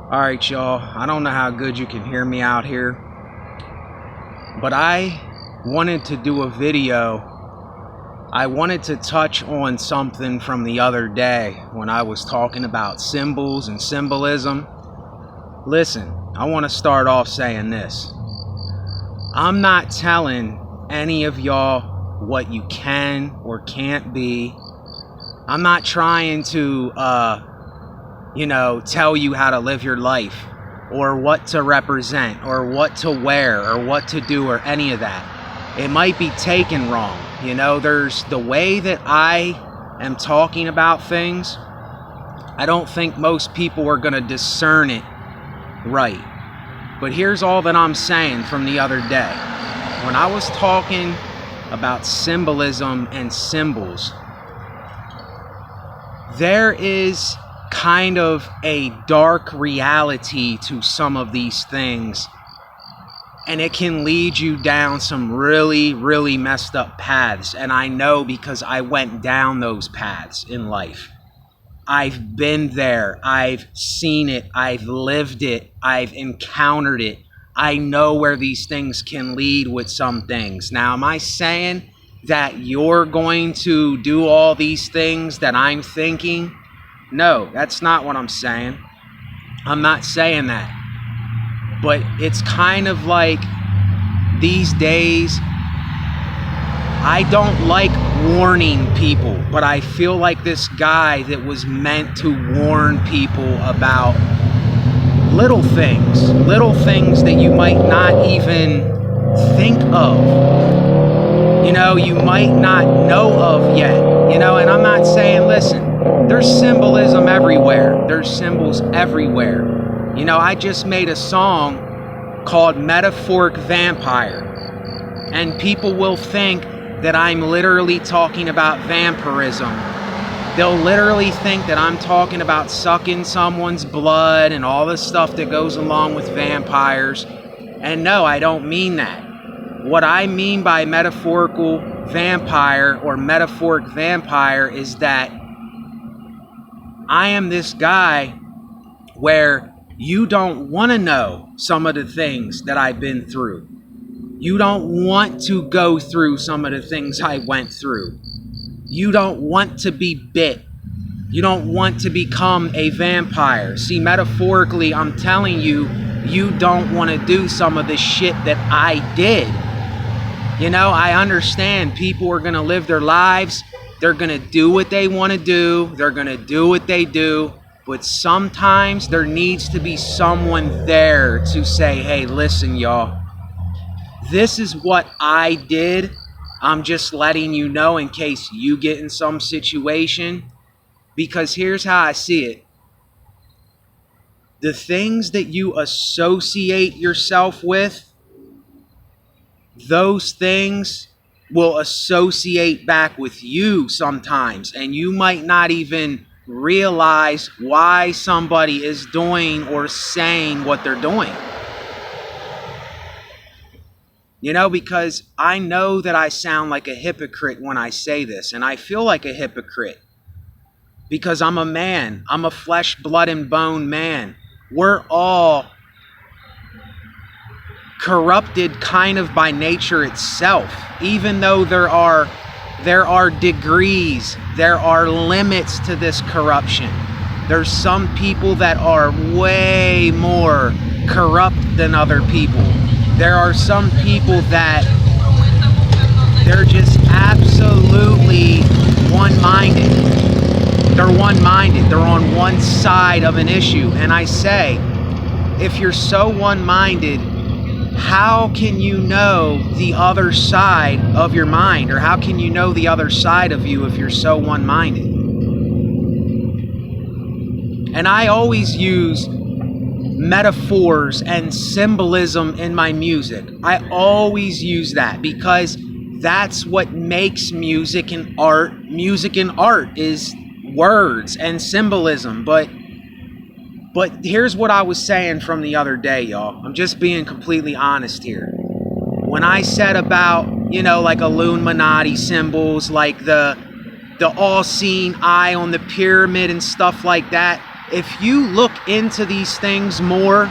Alright, y'all. I don't know how good you can hear me out here, but I wanted to do a video. I wanted to touch on something from the other day when I was talking about symbols and symbolism. Listen, I want to start off saying this. I'm not telling any of y'all what you can or can't be. I'm not trying to tell you how to live your life or what to represent or what to wear or what to do or any of that. It might be taken wrong. There's the way that I am talking about things. I don't think most people are going to discern it right. But here's all that I'm saying from the other day. When I was talking about symbolism and symbols, there is kind of a dark reality to some of these things, and it can lead you down some really, really messed up paths. And I know because I went down those paths in life. I've been there, I've seen it, I've lived it, I've encountered it. I know where these things can lead with some things. Now, am I saying that you're going to do all these things that I'm thinking? No, that's not what I'm saying. I'm not saying that. But it's kind of like these days, I don't like warning people, but I feel like this guy that was meant to warn people about little things that you might not even think of. You might not know of yet, and I'm not saying, listen, there's symbolism everywhere. There's symbols everywhere. I just made a song called Metaphorical Vampire, and people will think that I'm literally talking about vampirism. They'll literally think that I'm talking about sucking someone's blood and all the stuff that goes along with vampires. And no, I don't mean that. What I mean by metaphorical vampire or metaphoric vampire is that I am this guy where you don't want to know some of the things that I've been through. You don't want to go through some of the things I went through. You don't want to be bit. You don't want to become a vampire. See, metaphorically, I'm telling you, you don't want to do some of the shit that I did. I understand people are going to live their lives. They're going to do what they want to do. They're going to do what they do. But sometimes there needs to be someone there to say, hey, listen, y'all. This is what I did. I'm just letting you know in case you get in some situation. Because here's how I see it. The things that you associate yourself with, those things will associate back with you sometimes. And you might not even realize why somebody is doing or saying what they're doing. Because I know that I sound like a hypocrite when I say this, and I feel like a hypocrite because I'm a man. I'm a flesh, blood, and bone man. We're all corrupted kind of by nature itself, even though there are degrees, there are limits to this corruption. There's some people that are way more corrupt than other people. There are some people that they're just absolutely one-minded. They're one-minded. They're on one side of an issue. And I say, if you're so one-minded, how can you know the other side of your mind? Or how can you know the other side of you if you're so one-minded? And I always use metaphors and symbolism in my music. I always use that because that's what makes music and art. Music and art is words and symbolism. But here's what I was saying from the other day, y'all. I'm just being completely honest here. When I said about, like Illuminati symbols, like the all-seeing eye on the pyramid and stuff like that, if you look into these things more,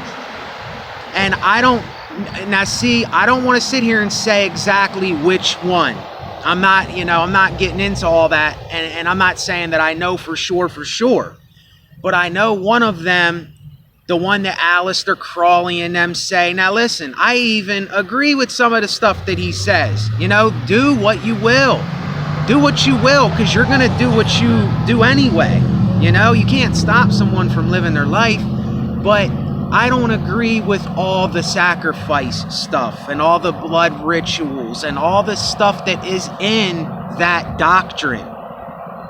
and I don't want to sit here and say exactly which one. I'm not getting into all that, and I'm not saying that I know for sure. But I know one of them, the one that Aleister Crowley and them say. Now listen, I even agree with some of the stuff that he says. Do what you will. Do what you will, because you're going to do what you do anyway. You can't stop someone from living their life. But I don't agree with all the sacrifice stuff and all the blood rituals and all the stuff that is in that doctrine.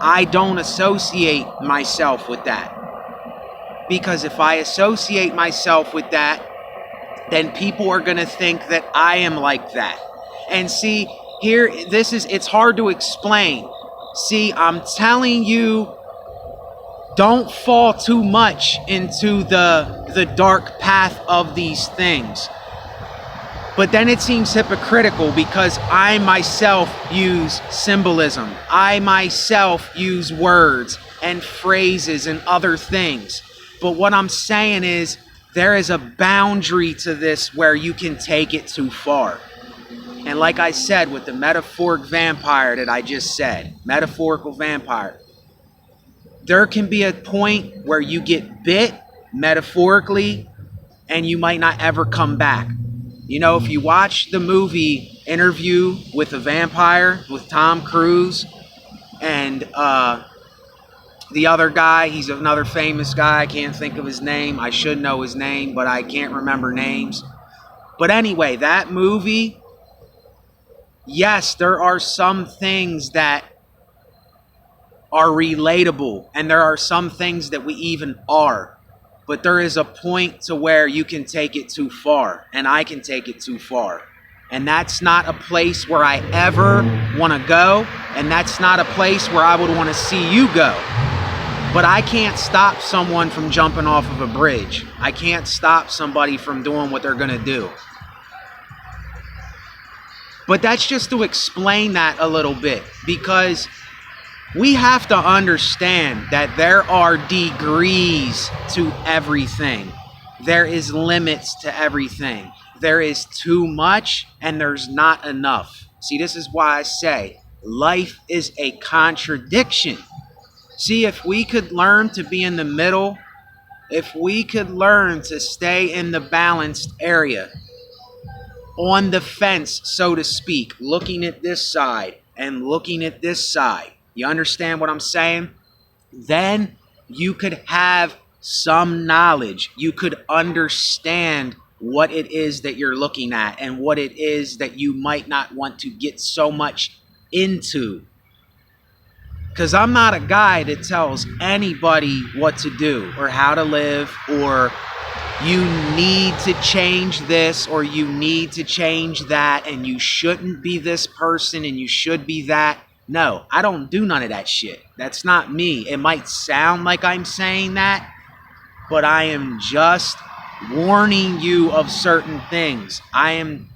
I don't associate myself with that. Because if I associate myself with that, then people are going to think that I am like that. And see, it's hard to explain. See, I'm telling you, don't fall too much into the dark path of these things. But then it seems hypocritical because I myself use symbolism. I myself use words and phrases and other things. But what I'm saying is there is a boundary to this where you can take it too far. And like I said, with the metaphoric vampire that I just said, metaphorical vampire, there can be a point where you get bit metaphorically and you might not ever come back. If you watch the movie Interview with a Vampire with Tom Cruise and the other guy, he's another famous guy. I can't think of his name. I should know his name, but I can't remember names. But anyway, that movie, yes, there are some things that are relatable, and there are some things that we even are. But there is a point to where you can take it too far, and I can take it too far. And that's not a place where I ever want to go, and that's not a place where I would want to see you go. But I can't stop someone from jumping off of a bridge. I can't stop somebody from doing what they're going to do. But that's just to explain that a little bit, because we have to understand that there are degrees to everything. There is limits to everything. There is too much and there's not enough. See, this is why I say life is a contradiction. See, if we could learn to be in the middle, if we could learn to stay in the balanced area, on the fence, so to speak, looking at this side and looking at this side, you understand what I'm saying? Then you could have some knowledge. You could understand what it is that you're looking at and what it is that you might not want to get so much into. Because I'm not a guy that tells anybody what to do or how to live, or you need to change this or you need to change that, and you shouldn't be this person and you should be that. No, I don't do none of that shit. That's not me. It might sound like I'm saying that, but I am just warning you of certain things. I'm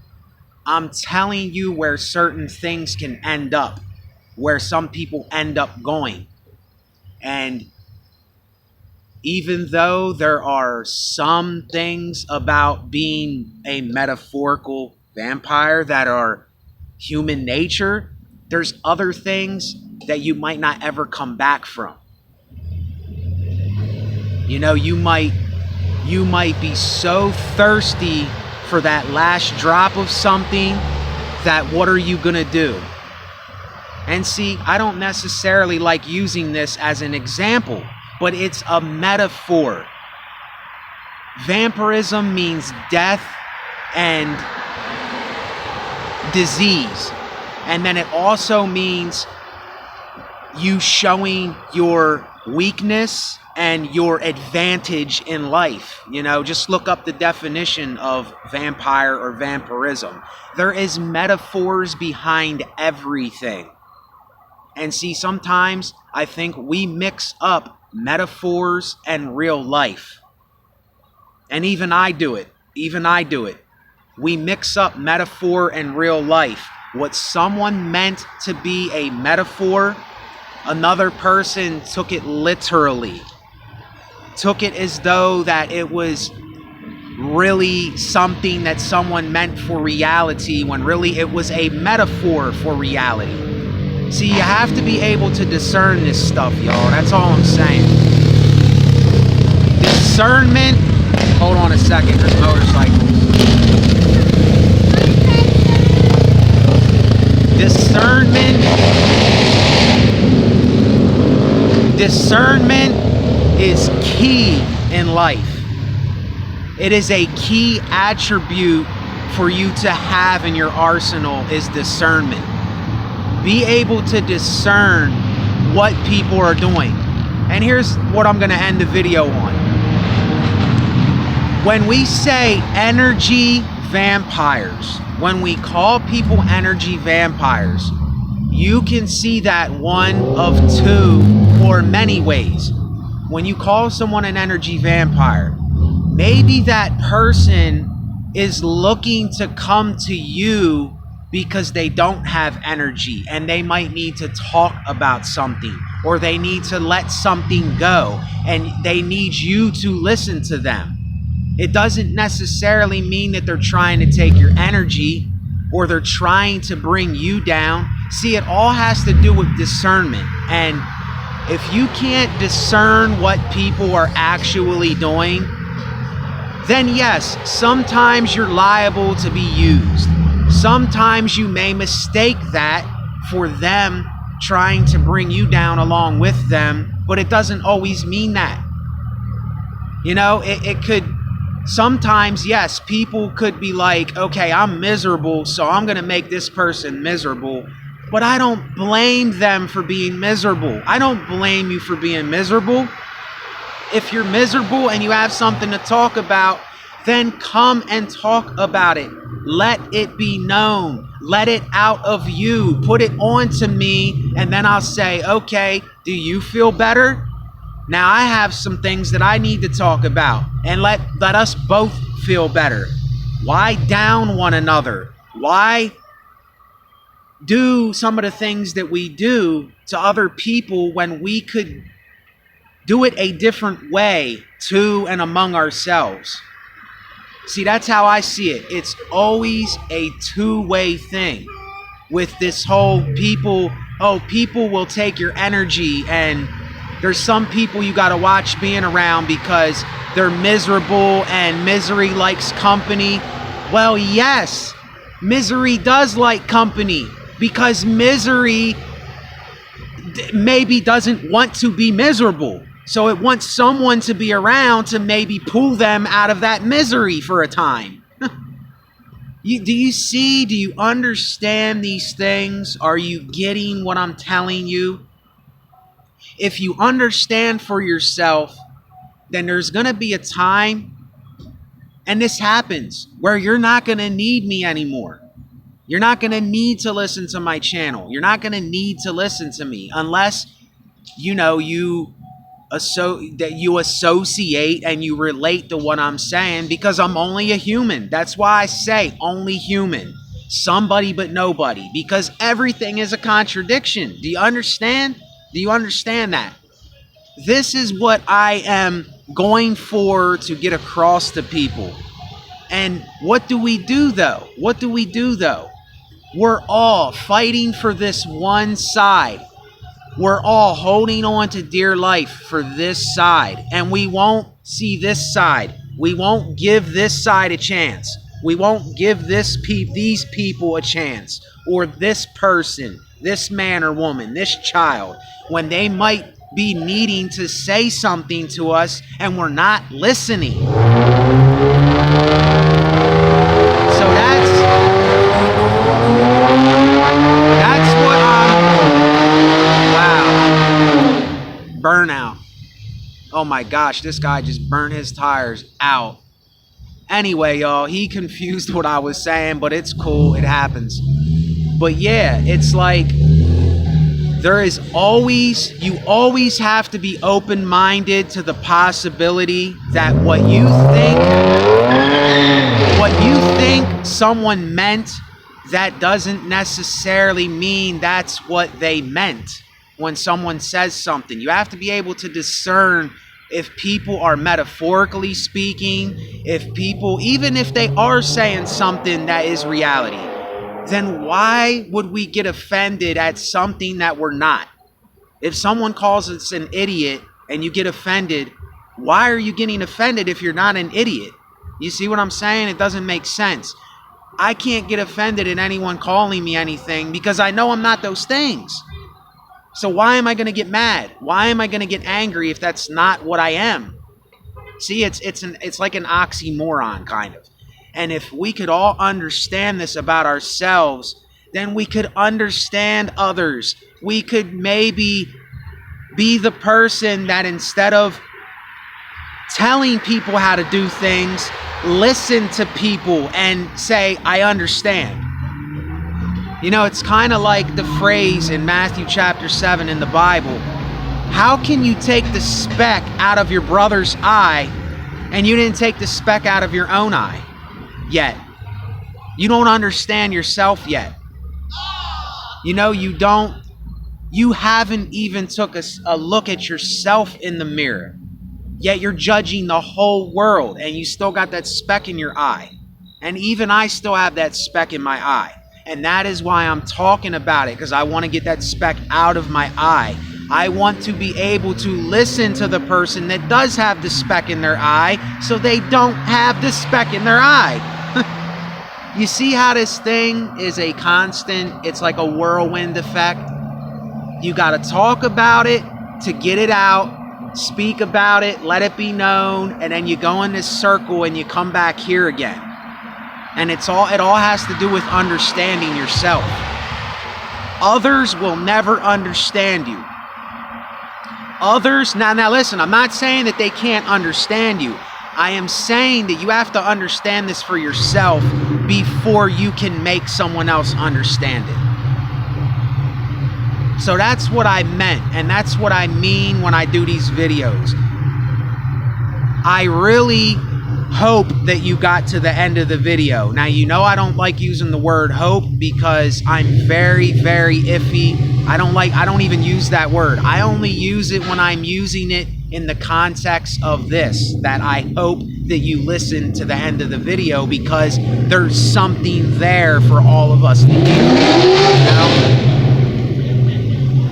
telling you where certain things can end up, where some people end up going. And even though there are some things about being a metaphorical vampire that are human nature, there's other things that you might not ever come back from. You might be so thirsty for that last drop of something that what are you gonna do? And see, I don't necessarily like using this as an example, but it's a metaphor. Vampirism means death and disease. And then it also means you showing your weakness and your advantage in life. Just look up the definition of vampire or vampirism. There is metaphors behind everything. And see, sometimes I think we mix up metaphors and real life. And even I do it. We mix up metaphor and real life. What someone meant to be a metaphor, another person took it literally. took it as though that it was really something that someone meant for reality, when really it was a metaphor for reality. See, you have to be able to discern this stuff, y'all. That's all I'm saying. Discernment. Hold on a second. There's motorcycles. Discernment is key in life. It is a key attribute for you to have in your arsenal, is discernment. Be able to discern what people are doing. And here's what I'm going to end the video on. When we say energy vampires, when we call people energy vampires, you can see that one of two or many ways. When you call someone an energy vampire, maybe that person is looking to come to you because they don't have energy and they might need to talk about something, or they need to let something go and they need you to listen to them. It doesn't necessarily mean that they're trying to take your energy or they're trying to bring you down. See, it all has to do with discernment. And if you can't discern what people are actually doing, then yes, sometimes you're liable to be used. Sometimes you may mistake that for them trying to bring you down along with them, but it doesn't always mean that. You know, it could, sometimes, yes, people could be like, okay, I'm miserable, so I'm going to make this person miserable. But I don't blame them for being miserable. I don't blame you for being miserable. If you're miserable and you have something to talk about, then come and talk about it. Let it be known. Let it out of you. Put it on to me, and then I'll say, okay, do you feel better? Now I have some things that I need to talk about, and let us both feel better. Why down one another? Why do some of the things that we do to other people when we could do it a different way to and among ourselves? See, that's how I see it. It's always a two-way thing with this whole people will take your energy, and there's some people you got to watch being around because they're miserable and misery likes company. Well, yes, misery does like company, because misery maybe doesn't want to be miserable. So it wants someone to be around to maybe pull them out of that misery for a time. Do you see? Do you understand these things? Are you getting what I'm telling you? If you understand for yourself, then there's going to be a time, and this happens, where you're not going to need me anymore. You're not going to need to listen to my channel. You're not going to need to listen to me unless, you know, you associate and you relate to what I'm saying, because I'm only a human. That's why I say only human. Somebody but nobody, because everything is a contradiction. Do you understand? Do you understand that? This is what I am going for to get across to people. And what do we do though? What do we do though? We're all fighting for this one side. We're all holding on to dear life for this side, and we won't see this side. We won't give this side a chance. We won't give these people a chance, or this person, this man or woman, this child, when they might be needing to say something to us and we're not listening. So that's what burnout. Oh my gosh, this guy just burnt his tires out. Anyway, y'all, he confused what I was saying, but it's cool. It happens. But yeah, it's like you always have to be open-minded to the possibility that what you think someone meant, that doesn't necessarily mean that's what they meant. When someone says something, you have to be able to discern if people are metaphorically speaking, if people, even if they are saying something that is reality, then why would we get offended at something that we're not? If someone calls us an idiot and you get offended, why are you getting offended if you're not an idiot? You see what I'm saying? It doesn't make sense. I can't get offended at anyone calling me anything because I know I'm not those things. So why am I going to get mad? Why am I going to get angry if that's not what I am? See, it's like an oxymoron kind of. And if we could all understand this about ourselves, then we could understand others. We could maybe be the person that instead of telling people how to do things, listen to people and say, I understand. You know, it's kind of like the phrase in Matthew chapter 7 in the Bible. How can you take the speck out of your brother's eye and you didn't take the speck out of your own eye yet? You don't understand yourself yet. You know, you haven't even took a look at yourself in the mirror. Yet you're judging the whole world and you still got that speck in your eye. And even I still have that speck in my eye. And that is why I'm talking about it, because I want to get that speck out of my eye. I want to be able to listen to the person that does have the speck in their eye so they don't have the speck in their eye. You see how this thing is a constant, it's like a whirlwind effect. You got to talk about it to get it out, speak about it, let it be known, and then you go in this circle and you come back here again. And it all has to do with understanding yourself. Others will never understand you. Others, now listen, I'm not saying that they can't understand you. I am saying that you have to understand this for yourself before you can make someone else understand it. So that's what I meant, and that's what I mean when I do these videos. I really hope that you got to the end of the video. Now, you know I don't like using the word hope because I'm very, very iffy. I don't even use that word. I only use it when I'm using it in the context of this, that I hope that you listen to the end of the video because there's something there for all of us to hear. You know?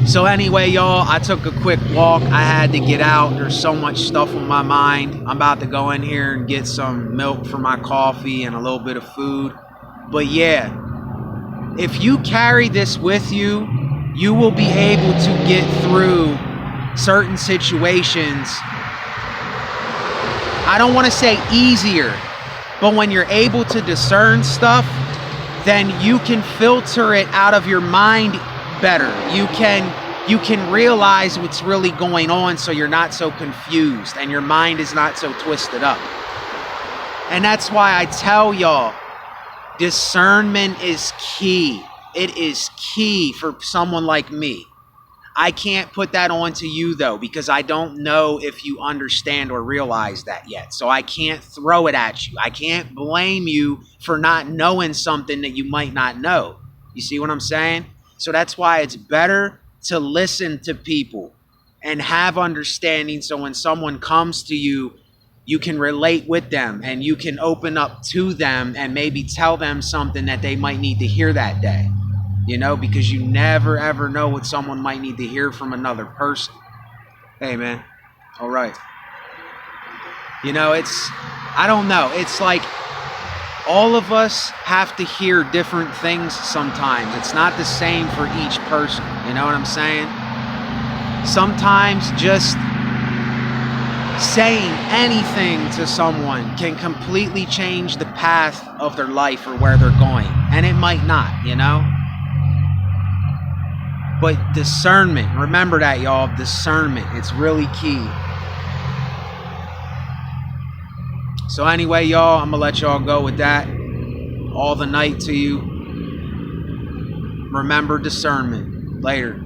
So anyway, y'all, I took a quick walk. I had to get out. There's so much stuff on my mind. I'm about to go in here and get some milk for my coffee and a little bit of food. But yeah, if you carry this with you, you will be able to get through certain situations. I don't want to say easier, but when you're able to discern stuff, then you can filter it out of your mind better. You can realize what's really going on so you're not so confused and your mind is not so twisted up. And that's why I tell y'all, discernment is key. It is key for someone like me. I can't put that on to you though, because I don't know if you understand or realize that yet. So I can't throw it at you. I can't blame you for not knowing something that you might not know. You see what I'm saying? So that's why it's better to listen to people and have understanding, so when someone comes to you, you can relate with them and you can open up to them and maybe tell them something that they might need to hear that day. You know, because you never ever know what someone might need to hear from another person. Hey man, all right. You know, I don't know. It's like all of us have to hear different things sometimes. It's not the same for each person. You know what I'm saying? Sometimes just saying anything to someone can completely change the path of their life or where they're going. And it might not, you know? But discernment, remember that, y'all. Discernment, it's really key. So anyway, y'all, I'm gonna let y'all go with that. All the night to you. Remember discernment. Later.